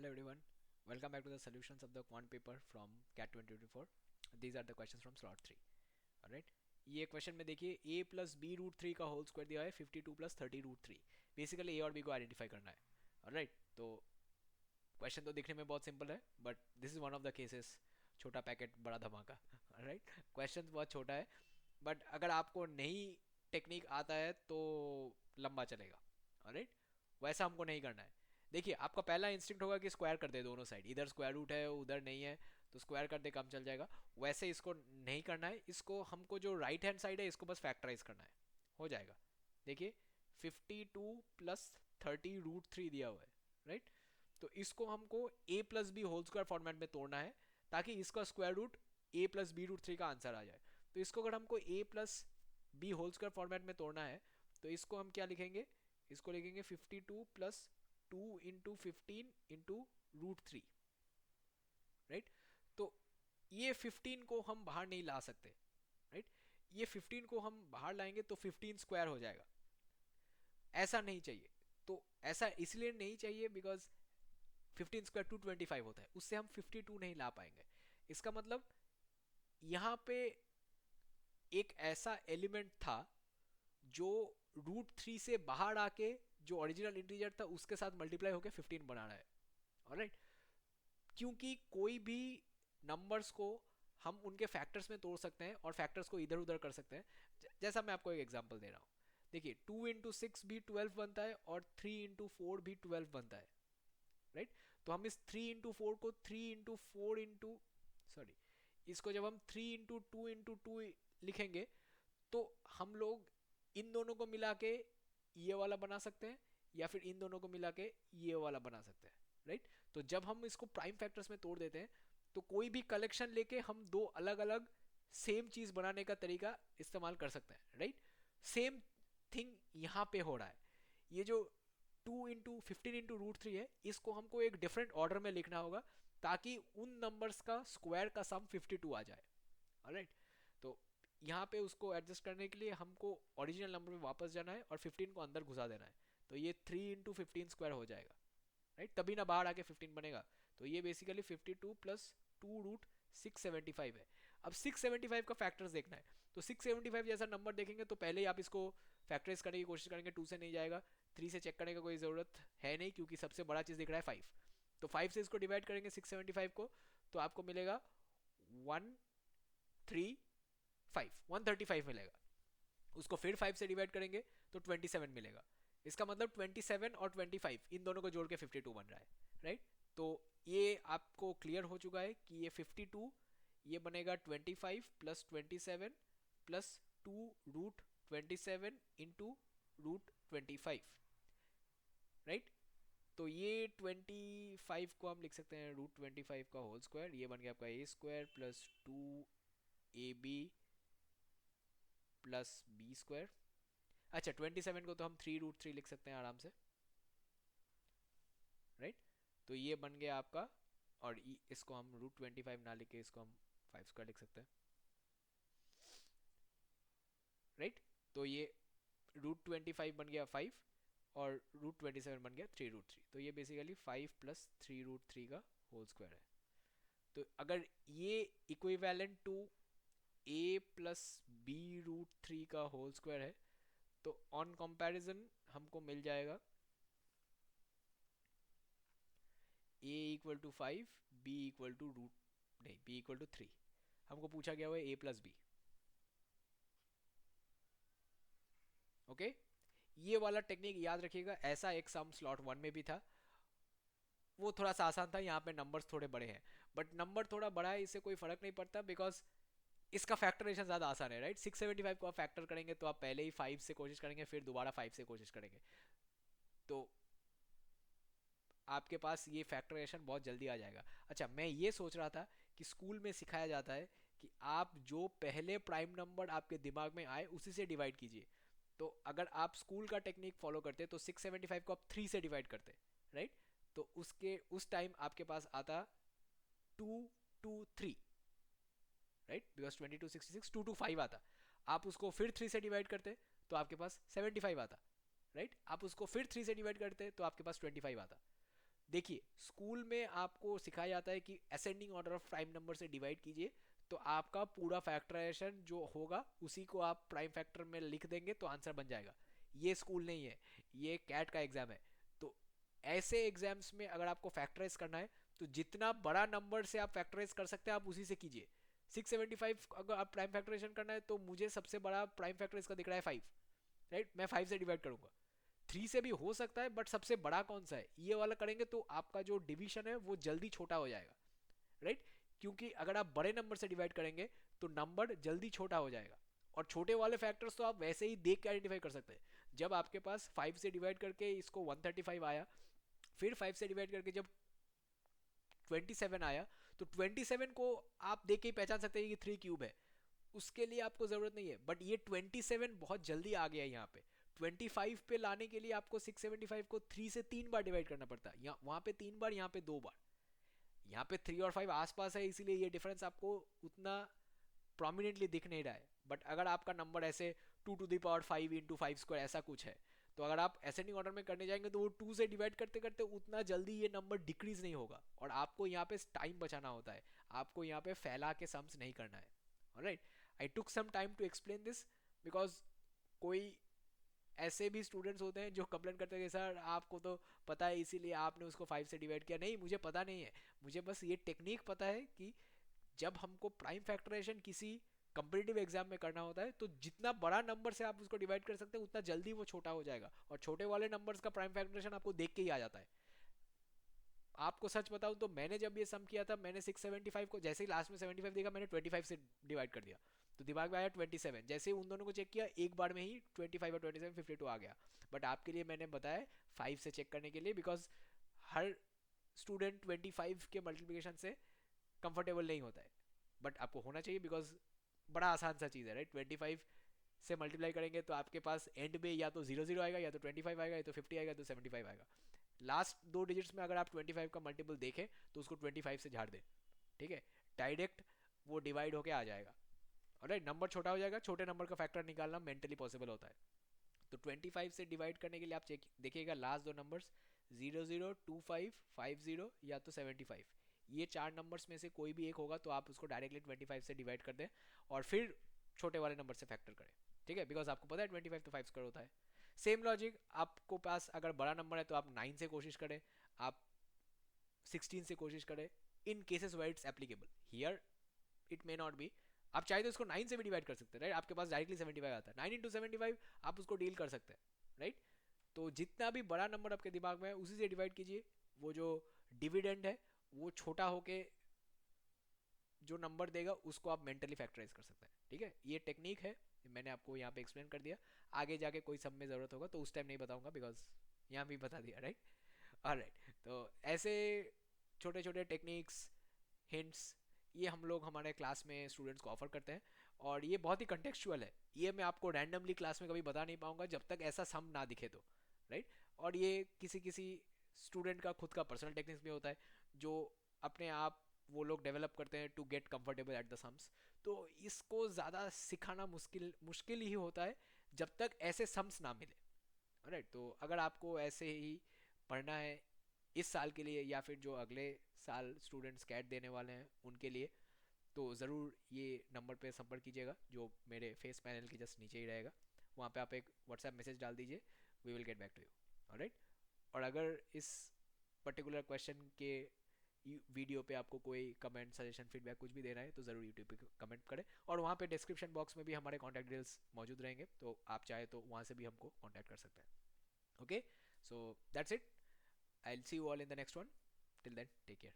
Hello everyone, welcome back to the solutions of the quant paper from CAT 2024. These are the questions from slot 3. Alright, ये question में देखिए a plus B root three का whole square दिया है 52 plus 30 root three. Basically a और b को identify करना है. ऑलराइट, तो क्वेश्चन तो दिखने में बहुत सिंपल है but this is one of the cases. छोटा पैकेट बड़ा धमाका. ऑलराइट, क्वेश्चन बहुत छोटा है बट अगर आपको नई टेक्निक आता है तो लंबा चलेगा. ऑलराइट, वैसा हमको नहीं करना है. देखिए, आपका पहला इंस्टिंक्ट होगा कि स्क्वायर कर दे दोनों साइड. इधर स्क्वायर रूट है उधर नहीं है तो स्क्वायर कर दे, काम चल जाएगा. वैसे इसको नहीं करना है. इसको हमको जो राइट हैंड साइड है इसको बस फैक्टराइज करना है, हो जाएगा. देखिए, 52 प्लस 30 रूट थ्री दिया हुआ है. राइट, तो इसको हमको a plus B whole square format में तोड़ना है ताकि इसका square root a plus B root three का आंसर आ जाए. तो इसको अगर हमको a plus B whole square format में तोड़ना है तो इसको हम क्या लिखेंगे? इसको लिखेंगे 52 plus 2 into 15 into root three. Right, तो ये 15 को हम बाहर नहीं ला सकते. राइट, ये 15 को हम बाहर लाएंगे तो 15 स्क्वायर हो जाएगा. ऐसा नहीं चाहिए. तो ऐसा इसलिए नहीं चाहिए बिकॉज 15 स्क्वायर 225 होता है, उससे हम 52 नहीं ला पाएंगे. इसका मतलब यहाँ पे एक ऐसा एलिमेंट था जो रूट थ्री से बाहर आके जो ओरिजिनल इंटीजर था उसके साथ मल्टीप्लाई होकर 15 बना रहा है. ऑलराइट, क्योंकि कोई भी नंबर्स को हम उनके फैक्टर्स में तोड़ सकते हैं और फैक्टर्स को इधर उधर कर सकते हैं. जैसा मैं आपको एक एग्जांपल दे रहा हूँ. देखिए, 2 इंटू सिक्स भी 12 बनता है और 3 इंटू फोर भी 12 बनता है. राइट, तो हम इस 3 इंटू फोर को 3 इंटू फोर इंटू सॉरी इसको जब हम 3 इंटू टू लिखेंगे तो हम लोग इन दोनों को मिला के ये वाला बना सकते हैं या फिर इन दोनों को मिला के ये वाला बना सकते हैं. राइट, तो जब हम इसको प्राइम फैक्टर्स में तोड़ देते हैं तो कोई भी कलेक्शन लेके हम दो अलग अलग सेम चीज बनाने का तरीका इस्तेमाल कर सकते हैं. राइट, सेम थिंग यहाँ पे हो रहा है. ये जो 2 इंटू 15 इंटू रूट थ्री है इसको हमको एक डिफरेंट ऑर्डर में लिखना होगा ताकि उन नंबर्स का स्क्वायर का सम 52 आ जाए. ऑलराइट, तो यहाँ पे उसको एडजस्ट करने के लिए हमको ओरिजिनल नंबर में वापस जाना है और 15 को अंदर घुसा देना है. तो ये 3 इंटू 15 स्क्वायर हो जाएगा. राइट, तभी ना बाहर आके 15 बनेगा. तो ये बेसिकली 52 प्लस टू रूट 675 है. अब 675 का फैक्टर्स देखना है तो 675 जैसा नंबर देखेंगे तो पहले ही आप इसको फैक्टराइज करने की कोशिश करेंगे. 2 से नहीं जाएगा, 3 से चेक करने का कोई ज़रूरत है नहीं क्योंकि सबसे बड़ा चीज़ दिख रहा है 5. तो 5 से इसको डिवाइड करेंगे 675 को तो आपको मिलेगा 135 मिलेगा. उसको फिर 5 से डिवाइड करेंगे तो 27 मिलेगा. इसका मतलब 27 और 25 इन दोनों को जोड़ के 52 बन रहा है. राइट, तो ये आपको क्लियर हो चुका है कि ये 52 ये बनेगा 25 plus 27 plus 2 root 27 into root 25. Right, तो ये 25 को हम लिख सकते हैं रूट 25 का होल स्क्वायर. ये बन गया आपका a square plus 2ab plus b square. अच्छा, 27 को तो हम 3 रूट थ्री लिख सकते हैं आराम से. राइट, तो ये बन गया आपका. और इसको हम रूट 25 ना लिख के इसको हम 5 स्क्वायर लिख सकते हैं. राइट, तो ये रूट 25 बन गया 5 और रूट 27 बन गया 3 रूट थ्री. तो ये बेसिकली 5 प्लस 3 रूट थ्री का होल स्क्वायर है. तो अगर ये equivalent to a plus B root three का होल स्क्वायर है तो ऑन कंपैरिजन हमको मिल जाएगा a equal to 5, b equal to root नहीं b इक्वल टू 3. हमको पूछा गया हुआ है a प्लस बी. ओके, ये वाला टेक्निक याद रखिएगा. ऐसा एक सम स्लॉट वन में भी था, वो थोड़ा सा आसान था. यहाँ पे नंबर्स थोड़े बड़े हैं बट नंबर थोड़ा बड़ा है इससे कोई फर्क नहीं पड़ता बिकॉज इसका फैक्टरेशन ज़्यादा आसान है. राइट, 675 को आप फैक्टर करेंगे तो आप पहले ही 5 से कोशिश करेंगे फिर दोबारा 5 से कोशिश करेंगे तो आपके पास ये फैक्टरेशन बहुत जल्दी आ जाएगा. अच्छा, मैं ये सोच रहा था कि स्कूल में सिखाया जाता है कि आप जो पहले प्राइम नंबर आपके दिमाग में आए उसी से डिवाइड कीजिए. तो अगर आप स्कूल का टेक्निक फॉलो करते तो 675 को आप 3 से डिवाइड करते. राइट, तो उसके उस टाइम आपके पास आता 2 2 3. राइट, बिकॉज 22 66 2 2 5 आता. आप उसको फिर 3 से डिवाइड करते तो आपके पास 75 आता. राइट, आप उसको फिर 3 से डिवाइड करते तो आपके पास 25 आता. देखिए स्कूल में आपको सिखाया जाता है कि ascending order of prime number से डिवाइड कीजिए, तो आपका पूरा फैक्टराइजेशन जो होगा उसी को आप प्राइम फैक्टर में लिख देंगे तो आंसर बन जाएगा। ये स्कूल नहीं है, ये कैट का एग्जाम है। तो ऐसे एग्जाम्स में अगर आपको फैक्टराइज करना है तो जितना बड़ा नंबर से आप फैक्टराइज कर सकते हैं आप उसी से कीजिए। 675 अगर आप प्राइम फैक्टराइजेशन करना है तो मुझे सबसे बड़ा प्राइम फैक्टर इसका दिख रहा है 5, राइट, मैं 5 से डिवाइड करूंगा। 3 से भी हो सकता है बट सबसे बड़ा कौन सा है, ये वाला करेंगे तो आपका जो डिवीजन है वो जल्दी छोटा हो जाएगा, राइट। क्योंकि अगर आप बड़े नंबर से डिवाइड करेंगे तो नंबर जल्दी छोटा हो जाएगा। और छोटे वाले फैक्टर्स तो आप वैसे ही देख के आइडेंटिफाई कर सकते हैं। जब आपके पास 5 से डिवाइड करके इसको 135 आया, फिर 5 से डिवाइड करके जब 27 आया, तो 27 को आप देख के ही पहचान सकते हैं कि 3 क्यूब है। उसके लिए आपको जरूरत नहीं है, बट ये 27 बहुत जल्दी आ गया यहाँ पे। 25 पे लाने के लिए आपको 675 को 3 से 3 बार डिवाइड करना पड़ता है, यहाँ वहाँ पे 3 बार, यहाँ पे 2 बार। यहाँ पे 3 और 5 आसपास है इसीलिए ये डिफरेंस आपको उतना प्रोमिनेंटली दिख नहीं रहा है। बट अगर आपका नंबर ऐसे 2 to the power 5 into 5 square ऐसा कुछ है, तो अगर आप असेंडिंग ऑर्डर में करने जाएंगे तो वो 2 से डिवाइड करते करते उतना जल्दी ये नंबर डिक्रीज नहीं होगा। और आपको यहाँ पे टाइम बचाना होता है, आपको यहाँ पे फैला के सम्स नहीं करना है। Alright, I took some time to explain this because कोई ऐसे भी स्टूडेंट्स होते हैं जो कंप्लेन करते हैं कि सर आपको तो पता है इसीलिए आपने उसको 5 से डिवाइड किया। नहीं, मुझे पता नहीं है, मुझे बस ये टेक्निक पता है कि जब हमको प्राइम फैक्टराइजेशन किसी कंपिटिटिव एग्जाम में करना होता है तो जितना बड़ा नंबर से आप उसको डिवाइड कर सकते हैं उतना जल्दी वो छोटा हो जाएगा। और छोटे वाले नंबर्स का प्राइम फैक्टराइजेशन आपको देख के ही आ जाता है। आपको सच बताऊं तो मैंने जब ये सम किया था, मैंने 675 को जैसे ही लास्ट में 75 देखा, मैंने 25 से डिवाइड कर दिया, तो दिमाग में आया 27। जैसे ही उन दोनों को चेक किया एक बार में ही 25 और 27 52 आ गया। बट आपके लिए मैंने बताया 5 से चेक करने के लिए, बिकॉज हर स्टूडेंट 25 के मल्टीप्लिकेशन से कंफर्टेबल नहीं होता है। बट आपको होना चाहिए बिकॉज बड़ा आसान सा चीज़ है, राइट। 25 से मल्टीप्लाई करेंगे तो आपके पास एंड में या तो 0 0 आएगा, या तो 25 आएगा, या तो 50 आएगा, या तो 75 आएगा। लास्ट 2 डिजिट्स में अगर आप 25 का मल्टीपल देखें तो उसको 25 से झाड़ दें, ठीक है, डायरेक्ट वो डिवाइड होके आ जाएगा। ऑलराइट, नंबर छोटा हो जाएगा, छोटे नंबर का फैक्टर निकालना मेंटली पॉसिबल होता है। तो 25 से डिवाइड करने के लिए आप चेक देखिएगा लास्ट दो नंबर्स 002550 या तो 75, ये चार नंबर्स में से कोई भी एक होगा तो आप उसको डायरेक्टली 25 से डिवाइड कर दें और फिर छोटे वाले नंबर से फैक्टर करें, ठीक है, बिकॉज आपको पता है 25 तो 5 स्क्वायर होता है। सेम लॉजिक, आपको पास अगर बड़ा नंबर है तो आप 9 से कोशिश करें, आप 16 से कोशिश करें, in cases where it's applicable. Here it may not be. आप चाहे तो इसको 9 से भी डिवाइड कर सकते हैं, राइट, आपके पास डायरेक्टली 75 आता है, 9 into 75 आप उसको डील कर सकते हैं, राइट। तो जितना भी बड़ा नंबर आपके दिमाग में है उसी से डिवाइड कीजिए। वो जो डिविडेंड है वो छोटा होके जो नंबर देगा उसको आप मेंटली फैक्टराइज कर सकते हैं, ठीक है। ये टेक्निक है, मैंने आपको यहाँ पे एक्सप्लेन कर दिया। आगे जाके कोई सब में ज़रूरत होगा तो उस टाइम नहीं बताऊंगा बिकॉज यहाँ भी बता दिया, राइट। ऑलराइट, तो ऐसे छोटे छोटे टेक्निक्स, हिंट्स, ये हम लोग हमारे क्लास में स्टूडेंट्स को ऑफर करते हैं। और ये बहुत ही कंटेक्चुअल है, ये मैं आपको रैंडमली क्लास में कभी बता नहीं पाऊंगा जब तक ऐसा सम ना दिखे तो, राइट। और ये किसी किसी स्टूडेंट का खुद का पर्सनल टेक्निक्स भी होता है जो अपने आप वो लोग डेवलप करते हैं to get comfortable at the sums. तो इसको ज़्यादा सिखाना मुश्किल मुश्किल ही होता है जब तक ऐसे सम्स ना मिले, राइट। तो अगर आपको ऐसे ही पढ़ना है इस साल के लिए या फिर जो अगले साल स्टूडेंट्स कैट देने वाले हैं उनके लिए, तो ज़रूर ये नंबर पे संपर्क कीजिएगा जो मेरे फेस पैनल के जस्ट नीचे ही रहेगा। वहाँ पे आप एक व्हाट्सएप मैसेज डाल दीजिए, we will get back to you, alright. और अगर इस पर्टिकुलर क्वेश्चन के वीडियो पे आपको कोई कमेंट, सजेशन, फीडबैक कुछ भी देना है तो ज़रूर यूट्यूब पे कमेंट करें। और वहाँ पे डिस्क्रिप्शन बॉक्स में भी हमारे कॉन्टैक्ट डिटेल्स मौजूद रहेंगे, तो आप चाहे तो वहाँ से भी हमको कॉन्टैक्ट कर सकते हैं। Okay, so that's it, I will see you all in the next one. Till then take care.